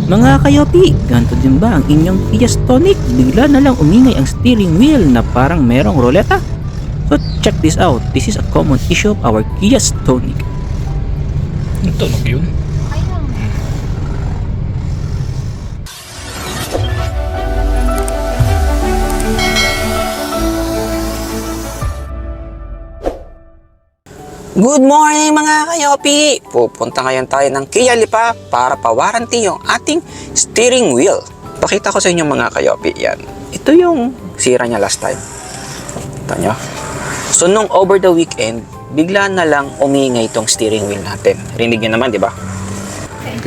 Mga kayopi, ganito din ba ang inyong Kia Stonic? Bigla na lang umingay ang steering wheel na parang merong roleta? So check this out, this is a common issue of our Kia Stonic. Ito, yun. Good morning mga kayopi! Pupunta ngayon tayo ng Kia Lipa para pa-warranty yung ating steering wheel. Pakita ko sa inyo mga kayopi, yan. Ito yung sira niya last time. Ito nyo. So nung over the weekend, bigla na lang umingay itong steering wheel natin. Rinig nyo naman, di ba?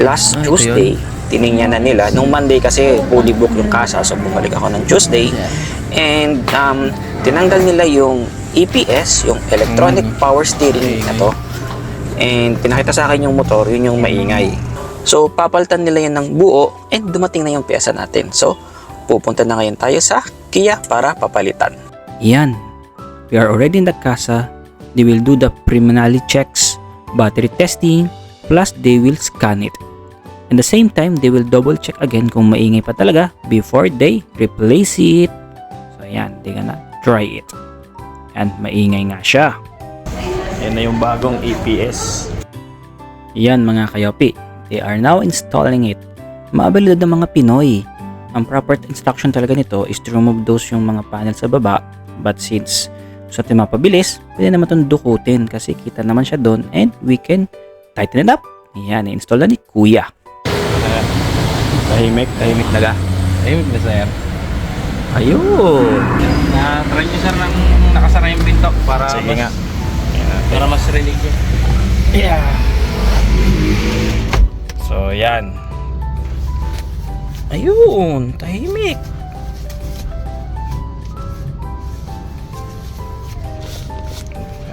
Last Tuesday, tinignan na nila. Nung Monday kasi fully book yung kasa, so bumalik ako ng Tuesday. And tinanggal nila yung EPS, yung electronic power steering na to. And pinakita sa akin yung motor, yun yung maingay. So papalitan nila yan ng buo and dumating na yung pyesa natin. So pupunta na ngayon tayo sa Kia para papalitan. Yan, we are already in the casa. They will do the preliminary checks, battery testing, plus they will scan it. At the same time, they will double check again kung maingay pa talaga before they replace it. So yan, they gonna try it. And maingay nga siya. Yan na yung bagong EPS. Yan mga kayopi, they are now installing it. Maabilidad ng mga Pinoy. Ang proper instruction talaga nito is to remove those yung mga panel sa baba. But since gusto natin mapabilis, pwede naman itong dukutin kasi kita naman siya doon and we can tighten it up. Yan, i-install na ni Kuya. Tahimik na ga. Tahimik na sir. Ayun. Na-try nyo sir ng nakasara yung pinto para Sige nga. Para mas rinig yun. Yeah. So yan. Ayun, tahimik.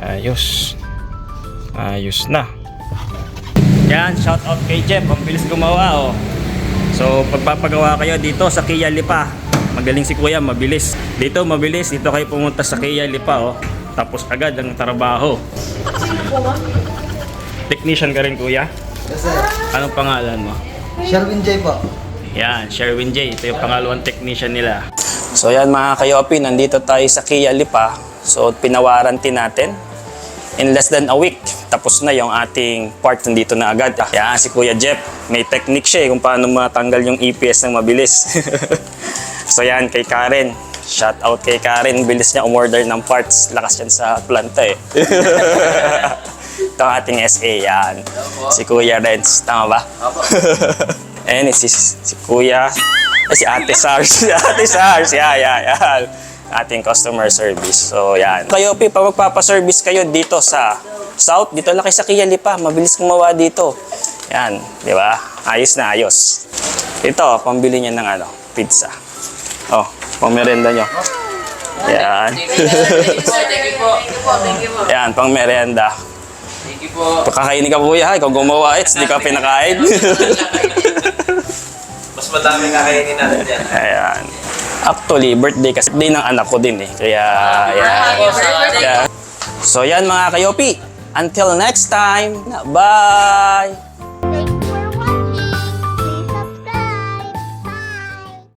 Ayos. Ayos na. Yan, shout out kay Jeff. Ang bilis gumawa oh. So pagpapagawa kayo dito sa Kia Lipa, magaling si Kuya, mabilis. Dito mabilis, dito kayo pumunta sa Kia Lipa oh. Tapos agad ang trabaho. Technician ka rin Kuya? Yes, sir. Anong pangalan mo? Sherwin J po. Yan, Sherwin J. Ito yung pangalawang technician nila. So yan mga kayopi, nandito tayo sa Kia Lipa. So pinawarranty natin. In less than a week, tapos na yung ating part, nandito na agad. Yan, si Kuya Jeff, may technique siya kung paano matanggal yung EPS ng mabilis. So yan, kay Karen. Shout out kay Karen, bilis niya umorder ng parts. Lakas yan sa planta eh. Ito ang ating SA, yan. Si Kuya Renz, tama ba? And si Kuya, si Ate Sars. Si Ate Sars, yan. Ating customer service. So, yan. Kayo, pag magpapaservice kayo dito sa South, dito lang kayo sa Kia Lipa. Mabilis gumawa dito. Yan, di ba? Ayos na ayos. Ito, pambili niya ng pizza. Oh, pang merienda nyo. Yan. Thank you po. Yan, pang merienda. Thank you po. Kakainin ka kuya, ikaw gumawa it, hindi ka pinakain. Mas madami kakainin natin dyan. Ayan. Actually, birthday kasi day ng anak ko din eh. Kaya, yan. So yan mga kayopi. Until next time. Bye!